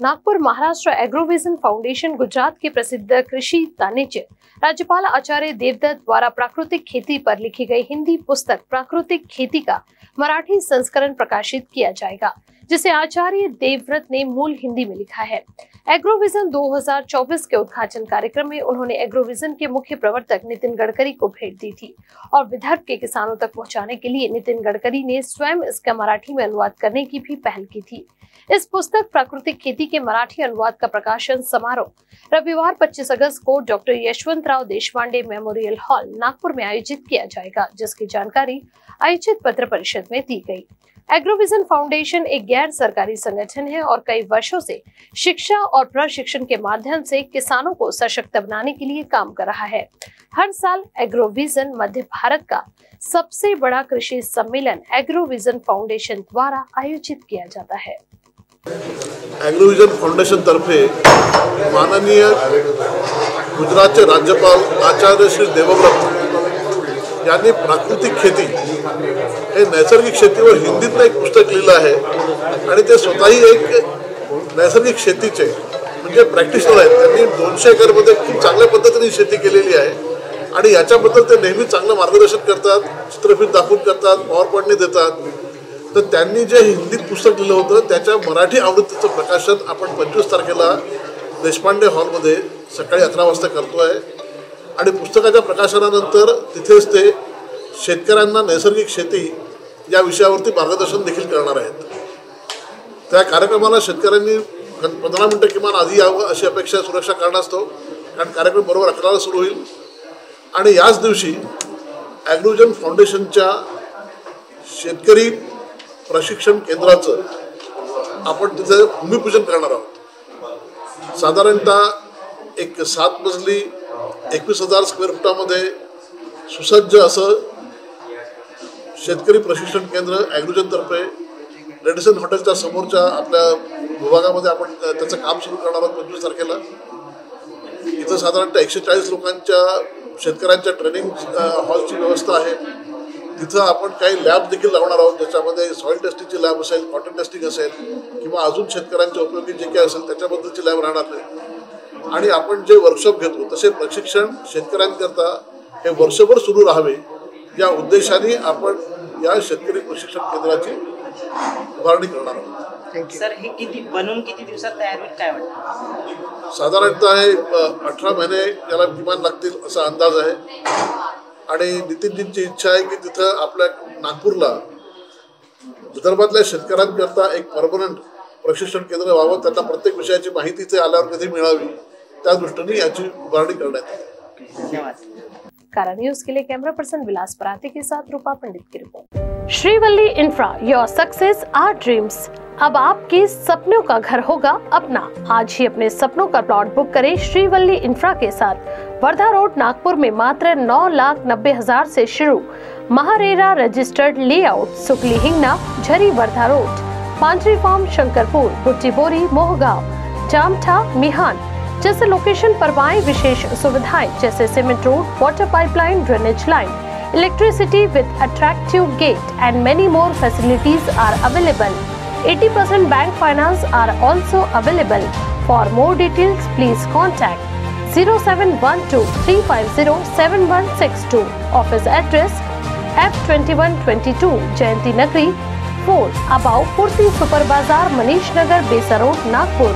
Nagpur Maharashtra Agrovision foundation Gujarat के प्रसिद्ध कृषि तानेचे राज्यपाल आचार्य देवदत्त द्वारा प्राकृतिक खेती पर लिखी गई हिंदी पुस्तक प्राकृतिक खेती का मराठी संस्करण प्रकाशित किया जाएगा, जिसे आचार्य देवव्रत ने मूल हिंदी में लिखा है। एग्रोविजन 2024 के उद्घाटन कार्यक्रम में उन्होंने एग्रोविजन के मुख्य प्रवर्तक नितिन गडकरी को भेंट दी थी और विदर्भ के किसानों तक पहुंचाने के लिए नितिन गडकरी ने स्वयं इसका मराठी में अनुवाद करने की भी पहल की थी। इस पुस्तक प्राकृतिक खेती के मराठी अनुवाद का प्रकाशन समारोह रविवार 25 अगस्त को doctor Yashwantrao Deshpande memorial hall Nagpur में आयोजित किया जाएगा, जिसकी जानकारी आयोजित पत्र परिषद में दी गई। एग्रोविजन फाउंडेशन एक गैर सरकारी संगठन है और कई वर्षों से शिक्षा और प्रशिक्षण के माध्यम से किसानों को सशक्त बनाने के लिए काम कर रहा है। हर साल एग्रोविजन मध्य भारत का सबसे बड़ा कृषि सम्मेलन एग्रोविजन फाउंडेशन द्वारा आयोजित किया जाता है। एग्रोविजन फाउंडेशन तर्फे माननीय गुजरातचे राज्यपाल आचार्य श्री देवव्रत यांनी प्राकृतिक खेती हे नैसर्गिक शेतीवर हिंदीतलं एक पुस्तक लिहिलं आहे आणि ते स्वतःही एक नैसर्गिक शेतीचे म्हणजे प्रॅक्टिशनर आहेत। त्यांनी 200 एकरमध्ये खूप चांगल्या पद्धतीने शेती केलेली आहे आणि याच्याबद्दल ते नेहमी चांगलं मार्गदर्शन करतात, चित्रफित दाखवून करतात, पॉवर पॉइंटने देतात। तर त्यांनी जे हिंदीत पुस्तक लिहिलं होतं त्याच्या मराठी आवृत्तीचं प्रकाशन आपण 25 तारखेला देशपांडे हॉलमध्ये सकाळी 11 वाजता करतोय आणि पुस्तकाच्या प्रकाशनानंतर तिथेच ते शेतकऱ्यांना नैसर्गिक शेती या विषयावरती मार्गदर्शन देखील करणार आहेत। त्या कार्यक्रमाला शेतकऱ्यांनी 15 मिनिटं किमान आधी यावं अशी अपेक्षा सुरक्षा कारणास्तव, कारण कार्यक्रम बरोबर 11 ला सुरू होईल आणि याच दिवशी एग्रोविजन फाउंडेशनच्या शेतकरी प्रशिक्षण केंद्राचं आपण तिथे भूमिपूजन करणार आहोत। साधारणतः एक 7 मजली 21,000 स्क्वेअर फुटामध्ये सुसज्ज असं शेतकरी प्रशिक्षण केंद्र एग्रोविजन तर्फे रेडिसन हॉटेलच्या समोरच्या आपल्या विभागामध्ये आपण त्याचं काम सुरू करणार आहोत 25 तारखेला। इथं साधारणतः 140 लोकांच्या शेतकऱ्यांच्या ट्रेनिंग हॉलची व्यवस्था आहे। तिथं आपण काही लॅब देखील लावणार आहोत, ज्याच्यामध्ये सॉइल टेस्टिंगची लॅब असेल, कॉटन टेस्टिंग असेल किंवा अजून शेतकऱ्यांच्या उपयोगी जे काही असेल त्याच्याबद्दलची लॅब राहणार आहे। आणि आपण जे वर्कशॉप घेतो तसे प्रशिक्षण शेतकऱ्यांकरता हे वर्षभर सुरू राहावे या उद्देशाने आपण या शेतकरी प्रशिक्षण केंद्राची उभारणी करणार आहोत। सर, हे किती बनवून किती दिवसात तयार होईल काय वाटतं? साधारणतः हे 18 महिने याला किमान लागतील असा अंदाज आहे आणि नितीनजींची इच्छा आहे की तिथं आपल्या नागपूरला विदर्भातल्या शेतकऱ्यांकरता एक परमनंट प्रशिक्षण केंद्र व्हावं, त्यांना प्रत्येक विषयाची माहिती ते आल्यावर कधी मिळावी त्या दृष्टीने याची उभारणी करण्यात येईल। धन्यवाद। कारा न्यूज के लिए कैमरा पर्सन विलास पराते के साथ रूपा पंडित की रिपोर्ट। Shrivalli infra, your success our dreams. अब आपके सपनों का घर होगा अपना। आज ही अपने सपनों का प्लॉट बुक करें श्रीवल्ली इंफ्रा के साथ। वर्धा रोड नागपुर में मात्र 9,90,000 से शुरू। MahaRERA registered layout, Sukli Hingna, Jhari Wardha road, Panchari farm, Shankarpur, Butibori, Mohgaon, Jamtha, मिहान जैसे लोकेशन पर पाएं विशेष सुविधाएं जैसे cement road, water pipeline, drainage line, electricity with attractive gate and many more facilities are available. 80% bank finance are also available. For more details, please contact 0712 350 7162. Office address F2122 Jayanti Nagri 4 above Purti Super Bazaar, Manish Nagar, Besa Road, Nagpur।